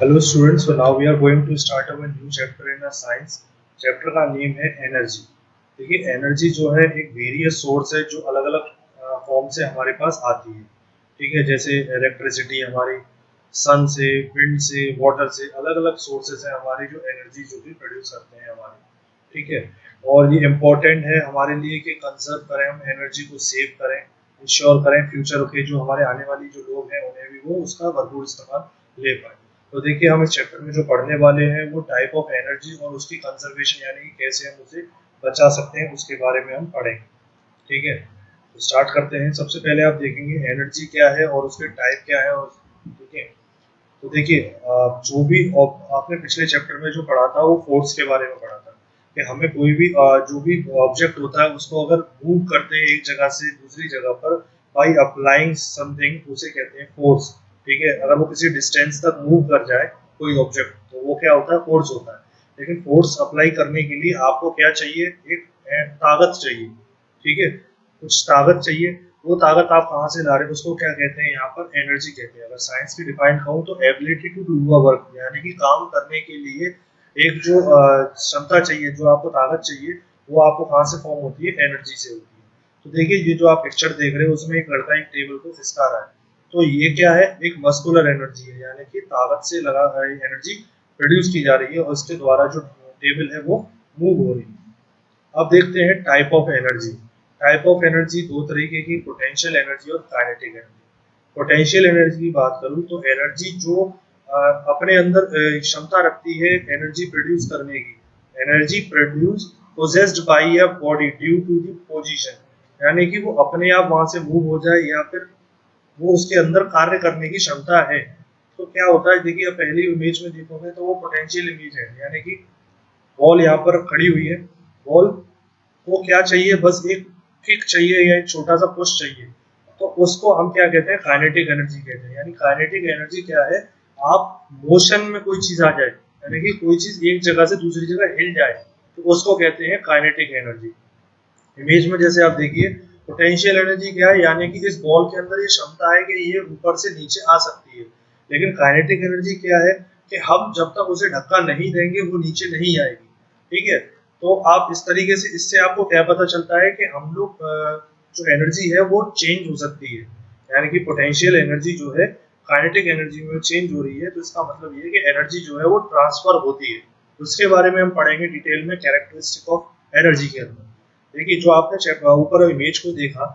Hello students, so now we are going to start our new chapter in a science. Chapter का name है energy. देखिए energy जो है एक various source है जो अलग अलग फॉर्म से हमारे पास आती है। ठीक है, जैसे इलेक्ट्रिसिटी हमारी सन से, विंड से, वाटर से, अलग अलग सोर्सेज है हमारी जो एनर्जी जो भी प्रोड्यूस करते हैं हमारे। ठीक है, और ये इम्पोर्टेंट है हमारे लिए कि कंजर्व करें, हम एनर्जी को सेव करें, इंश्योर करें फ्यूचर के जो हमारे आने वाली जो लोग हैं उन्हें भी वो उसका भरपूर इस्तेमाल ले पाए। तो देखिए हम इस चैप्टर में जो पढ़ने वाले हैं वो टाइप ऑफ एनर्जी और उसकी कंजर्वेशन यानी कि कैसे हम उसे बचा सकते हैं उसके बारे में हम पढ़ेंगे। ठीक है, तो स्टार्ट करते हैं। सबसे पहले आप देखेंगे एनर्जी क्या है और उसके टाइप क्या है। और ठीक है, तो देखिए जो भी आपने पिछले चैप्टर में जो पढ़ा था वो फोर्स के बारे में पढ़ा था कि हमें कोई भी जो भी ऑब्जेक्ट होता है उसको अगर मूव करते हैं एक जगह से दूसरी जगह पर बाई अप्लाइंग समथिंग, उसे कहते हैं फोर्स। ठीक है, अगर वो किसी डिस्टेंस तक मूव कर जाए कोई ऑब्जेक्ट तो वो क्या होता है, फोर्स होता है। लेकिन फोर्स अप्लाई करने के लिए आपको क्या चाहिए, एक ताकत चाहिए। ठीक है, कुछ ताकत चाहिए। वो ताकत आप कहाँ से ला रहे हैं उसको क्या कहते हैं, यहाँ पर एनर्जी कहते हैं। अगर साइंस की डिफाइन कहूँ तो ability to do a work, यानी कि काम करने के लिए एक जो क्षमता चाहिए, जो आपको ताकत चाहिए, वो आपको कहाँ से फॉर्म होती है, एनर्जी से होती है। तो देखिए ये जो आप पिक्चर देख रहे हो उसमें एक लड़का एक टेबल को खिसका रहा है, तो ये क्या है, एक मस्कुलर एनर्जी है, यानी कि ताकत से लगा एनर्जी प्रोड्यूस की जा रही है और उसके द्वारा जो टेबल है वो मूव हो रही है। अब देखते हैं type of energy. Type of energy दो तरीके की, पोटेंशियल एनर्जी और काइनेटिक एनर्जी। पोटेंशियल एनर्जी की बात करूं तो एनर्जी जो अपने अंदर क्षमता रखती है एनर्जी प्रोड्यूस करने की। Energy produce possessed by a body due to the position, यानी कि वो अपने आप वहां से मूव हो जाए या फिर वो उसके अंदर कार्य करने की क्षमता है। तो क्या होता है, देखिए आप पहली इमेज में देखोगे तो वो पोटेंशियल इमेज है, यानी कि बॉल यहाँ पर खड़ी हुई है। बॉल को क्या चाहिए, बस एक किक चाहिए या एक छोटा सा पुश चाहिए, तो उसको हम क्या कहते हैं, काइनेटिक एनर्जी कहते हैं। यानी काइनेटिक एनर्जी क्या है, आप मोशन में कोई चीज आ जाए, यानी कि कोई चीज एक जगह से दूसरी जगह हिल जाए, तो उसको कहते हैं काइनेटिक एनर्जी। इमेज में जैसे आप देखिए पोटेंशियल एनर्जी क्या है, यानी कि इस बॉल के अंदर ये क्षमता है कि ये ऊपर से नीचे आ सकती है। लेकिन काइनेटिक एनर्जी क्या है कि हम जब तक उसे धक्का नहीं देंगे वो नीचे नहीं आएगी। ठीक है, तो आप इस तरीके से, इससे आपको क्या पता चलता है कि हम लोग जो एनर्जी है वो चेंज हो सकती है। यानी कि पोटेंशियल एनर्जी जो है काइनेटिक एनर्जी में चेंज हो रही है, तो इसका मतलब ये है कि एनर्जी जो है वो ट्रांसफर होती है। उसके बारे में हम पढ़ेंगे डिटेल में कैरेक्टरिस्टिक ऑफ एनर्जी के अंदर। देखिए जो आपने ऊपर इमेज को देखा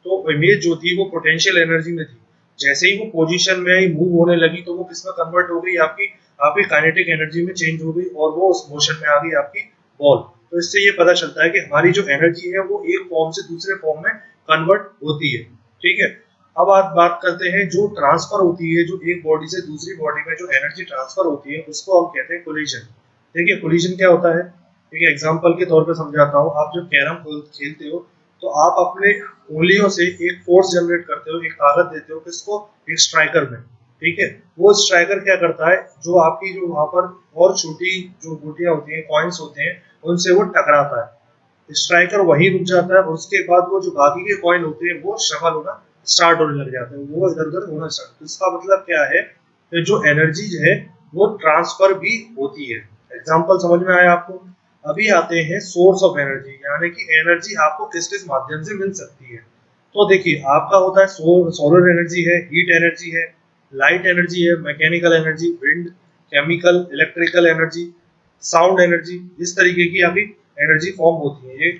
तो इमेज जो थी वो पोटेंशियल एनर्जी में थी। जैसे ही वो पोजीशन में आई, मूव होने लगी, तो वो किसमें कन्वर्ट हो गई, आपकी आपकी काइनेटिक एनर्जी में चेंज हो गई और वो उस मोशन में आ गई आपकी बॉल। तो इससे ये पता चलता है कि हमारी जो एनर्जी है वो एक फॉर्म से दूसरे फॉर्म में कन्वर्ट होती है। ठीक है, अब आप बात करते हैं जो ट्रांसफर होती है, जो एक बॉडी से दूसरी बॉडी में जो एनर्जी ट्रांसफर होती है उसको हम कहते हैं कोलिजन। देखिए कोलिजन क्या होता है, एक एग्जांपल के तौर पे समझाता हूँ। आप जब कैरम खेलते हो तो आप अपने उंगलियों से एक फोर्स जनरेट करते हो, एक ताकत देते हो किसको, एक स्ट्राइकर में। ठीक है, वो स्ट्राइकर क्या करता है, जो आपकी जो वहां पर और छोटी जो गोटियां होती हैं, कॉइन्स होते हैं, उनसे वो टकराता है। स्ट्राइकर वहीं रुक जाता है और उसके बाद वो जो बाकी के कॉइन होते हैं वो शफल होना स्टार्ट होने लग जाते हैं, वो इधर उधर होना स्टार्ट। तो इसका मतलब क्या है कि जो एनर्जी है वो ट्रांसफर भी होती है। एग्जाम्पल समझ में आया आपको। अभी आते हैं सोर्स ऑफ एनर्जी, यानी कि एनर्जी आपको किस किस माध्यम से मिल सकती है। तो देखिए आपका होता है सोलर एनर्जी है, हीट एनर्जी है, लाइट एनर्जी है, mechanical energy, wind, chemical, electrical energy, sound energy. इस तरीके की अभी एनर्जी फॉर्म होती है। ये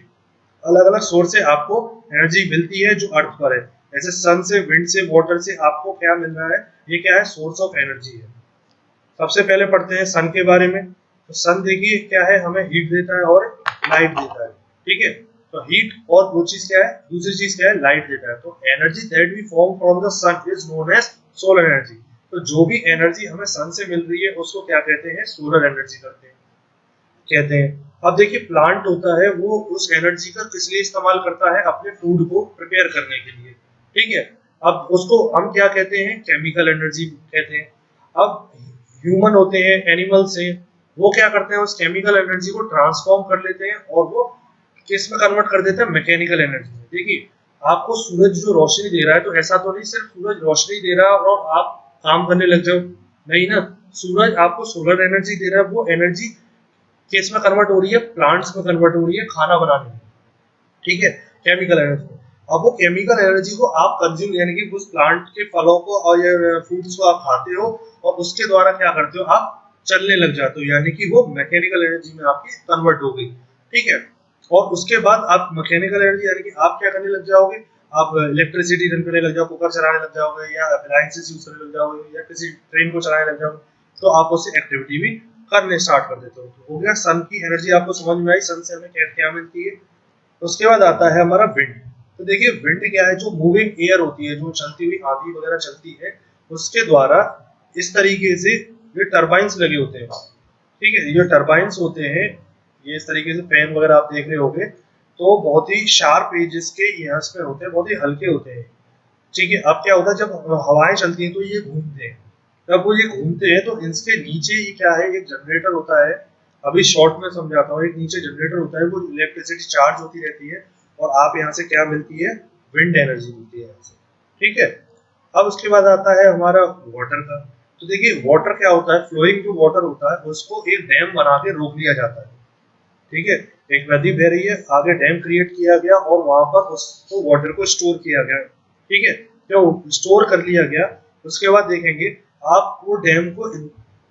अलग अलग सोर्स से आपको एनर्जी मिलती है जो अर्थ पर है। जैसे सन से, विंड से, वाटर से आपको क्या मिल रहा है, ये क्या है, सोर्स ऑफ एनर्जी है। सबसे पहले पढ़ते हैं सन के बारे में। तो सन देखिए क्या है, हमें हीट देता है और लाइट देता है। ठीक है, तो हीट और वो चीज क्या है, दूसरी चीज क्या है, लाइट देता है। तो energy that we form from the sun is known as solar energy. तो जो भी एनर्जी हमें सन से मिल रही है उसको क्या कहते हैं, सोलर एनर्जी कहते हैं। अब देखिए प्लांट होता है वो उस एनर्जी का किस लिए इस्तेमाल करता है, अपने फूड को प्रिपेयर करने के लिए। ठीक है, अब उसको हम क्या कहते हैं, केमिकल एनर्जी कहते हैं। अब ह्यूमन होते हैं, एनिमल्स हैं, वो क्या करते हैं, उस केमिकल एनर्जी को ट्रांसफॉर्म कर लेते हैं और वो किस में कन्वर्ट कर देते हैं, मैकेनिकल एनर्जी में। देखिए आपको सूरज जो रोशनी दे रहा है, तो ऐसा तो नहीं सिर्फ सूरज रोशनी दे रहा है और आप काम करने लग जाओ, नहीं ना। सूरज आपको सोलर एनर्जी दे रहा है, वो एनर्जी किस में कन्वर्ट हो रही है, प्लांट्स में कन्वर्ट हो रही है खाना बनाने में, ठीक है, केमिकल एनर्जी। अब वो केमिकल एनर्जी को आप कंज्यूम यानी कि उस प्लांट के फलों को और या फ्रूट्स को आप खाते हो और उसके द्वारा क्या करते हो, आप चलने लग जाते हो, यानी कि वो मैकेनिकल एनर्जी में आपकी कन्वर्ट हो गई, ठीक है। और उसके बाद आप मैकेनिकल एनर्जी यानी कि आप क्या करने लग जाओगे, आप इलेक्ट्रिसिटी रन करने लग जाओ, कुकर चलाने लग जाओगे या अप्लायंसेस यूज करने लग जाओगे या किसी ट्रेन को चलाने लग जाओगे, तो आप उससे एक्टिविटी भी करने स्टार्ट कर देते हो। तो हो गया सन की एनर्जी, आपको समझ में आई सन से हमें क्या क्या मिलती है। उसके बाद आता है हमारा विंड। तो देखिए विंड क्या है, जो मूविंग एयर होती है, जो चलती हुई आंधी वगैरह चलती है, उसके द्वारा इस तरीके से ये टरबाइंस लगे होते हैं, ठीक है। ये टरबाइंस होते हैं, ये इस तरीके से फैन वगैरह आप देख रहे होंगे, तो बहुत ही शार्प एजेस के यहाँ पे होते हैं, बहुत ही हल्के होते हैं, ठीक है। अब क्या होता है, जब हवाएं चलती हैं तो ये घूमते हैं, जब वो ये घूमते हैं तो इसके नीचे ही क्या है, एक जनरेटर होता है। अभी शॉर्ट में समझाता हूँ, एक नीचे जनरेटर होता है, वो इलेक्ट्रिसिटी चार्ज होती रहती है और आप यहाँ से क्या मिलती है, विंड एनर्जी मिलती है यहाँ से, ठीक है। अब उसके बाद आता है हमारा वाटर का। तो देखिए वाटर क्या होता है, फ्लोइंग जो वाटर होता है उसको एक डैम बना के रोक लिया जाता है, ठीक है। एक नदी बह रही है, आगे डैम क्रिएट किया गया और वहां पर उसको वाटर को स्टोर किया गया, ठीक है। जब स्टोर कर लिया गया उसके बाद देखेंगे आप वो डैम को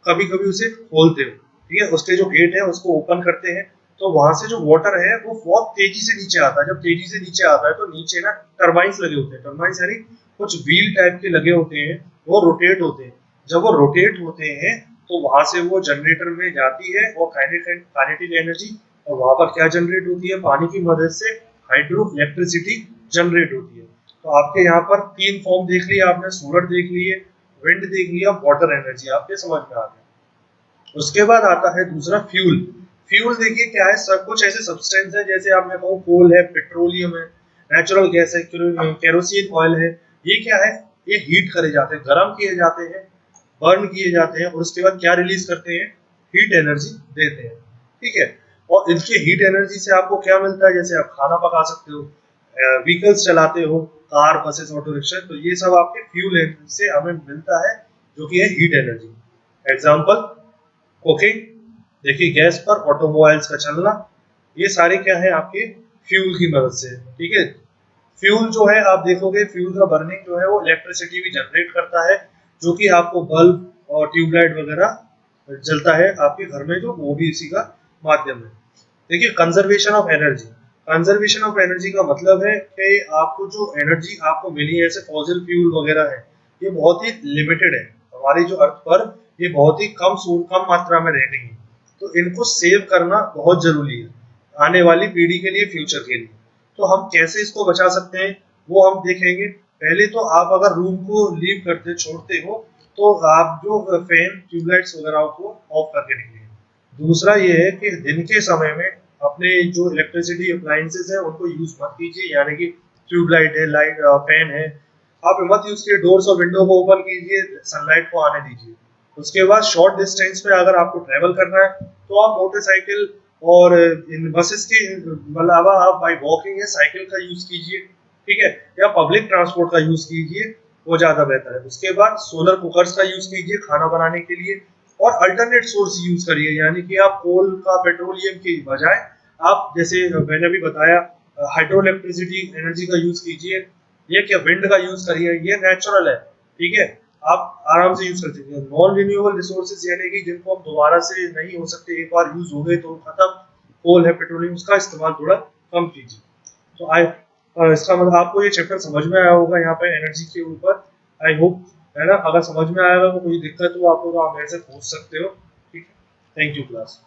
कभी कभी उसे खोलते हो, ठीक है, उसके जो गेट है उसको ओपन करते हैं, तो वहां से जो वाटर है वो बहुत तेजी से नीचे आता है। जब तेजी से नीचे आता है तो नीचे ना टर्बाइंस लगे होते हैं, टर्बाइंस यानी कुछ व्हील टाइप के लगे होते हैं, वो रोटेट होते हैं। जब वो रोटेट होते हैं तो वहां से वो जनरेटर में जाती है और काइनेटिक एनर्जी, और वहां पर क्या जनरेट होती है, पानी की मदद से हाइड्रो इलेक्ट्रिसिटी जनरेट होती है। तो आपके यहाँ पर तीन फॉर्म देख लिया आपने, सोलर देख लिए, विंड देख लिया, वाटर एनर्जी आपके समझ में आ गया। उसके बाद आता है दूसरा फ्यूल। फ्यूल देखिए क्या है, सब कुछ ऐसे सब्सटेंस है, जैसे आपने कहूँ कोल है, पेट्रोलियम है, नेचुरल गैस है, केरोसिन ऑयल है, ये क्या है, ये हीट करे जाते हैं, गर्म किए जाते हैं, बर्न किए जाते हैं और उसके बाद क्या रिलीज करते हैं, हीट एनर्जी देते हैं, ठीक है। और इनके हीट एनर्जी से आपको क्या मिलता है, जैसे आप खाना पका सकते हो, व्हीकल्स चलाते हो, कार, बसेस, ऑटो रिक्शा, तो ये सब आपके फ्यूल से हमें मिलता है, जो कि है हीट एनर्जी। एग्जाम्पल कुकिंग, देखिए गैस पर ऑटोमोबाइल्स का चलना, ये सारे क्या है आपके फ्यूल की मदद से, ठीक है। फ्यूल जो है आप देखोगे, फ्यूल का बर्निंग जो है वो इलेक्ट्रिसिटी भी जनरेट करता है, जो कि आपको बल्ब और ट्यूबलाइट वगैरह जलता है आपके घर में, जो वो भी इसी का माध्यम है। देखिए conservation of energy. Conservation of energy का मतलब है कि आपको जो एनर्जी आपको मिली है, जैसे फॉसिल फ्यूल वगैरह है, ये बहुत ही लिमिटेड है हमारी जो अर्थ पर, ये बहुत ही कम मात्रा में रह गई है, तो इनको सेव करना बहुत जरूरी है आने वाली पीढ़ी के लिए, फ्यूचर के लिए। तो हम कैसे इसको बचा सकते हैं वो हम देखेंगे। पहले तो आप अगर रूम को लीव करते छोड़ते हो तो आप जो फैन ट्यूबलाइट्स वगैरह को ऑफ करके निकलिए। दूसरा ये है कि दिन के समय में अपने जो इलेक्ट्रिसिटी अप्लायंसेस है उनको यूज मत कीजिए, यानी कि ट्यूबलाइट है, लाइट, फैन है, आप मत यूज कीजिए। डोर्स और विंडो को ओपन कीजिए, सनलाइट को आने दीजिए। उसके बाद शॉर्ट डिस्टेंस पे अगर आपको ट्रेवल करना है तो आप मोटरसाइकिल और इन बसेस के अलावा आप बाई वॉकिंग या साइकिल का यूज कीजिए, ठीक है, या पब्लिक ट्रांसपोर्ट का यूज कीजिए, वो ज्यादा बेहतर है। उसके बाद सोलर कुकर्स का यूज कीजिए खाना बनाने के लिए, और अल्टरनेट सोर्स यूज करिए, यानी कि आप कोल का, पेट्रोलियम के बजाय आप जैसे मैंने भी बताया हाइड्रो इलेक्ट्रिसिटी एनर्जी का यूज कीजिए, ये क्या विंड का यूज करिए, ये नेचुरल है, ठीक है, आप आराम से यूज कर सकते हैं। नॉन रिन्यूएबल रिसोर्सेज यानी कि जिनको हम दोबारा से नहीं हो सकते, एक बार यूज हो गए तो खत्म, कोल है, पेट्रोलियम, उसका इस्तेमाल थोड़ा कम कीजिए। तो इसका मतलब आपको ये चैप्टर समझ में आया होगा यहाँ पे एनर्जी के ऊपर, आई होप, है ना। अगर समझ में आएगा तो कोई दिक्कत हो आपको तो आप मेरे से पूछ सकते हो, ठीक है। Thank you class.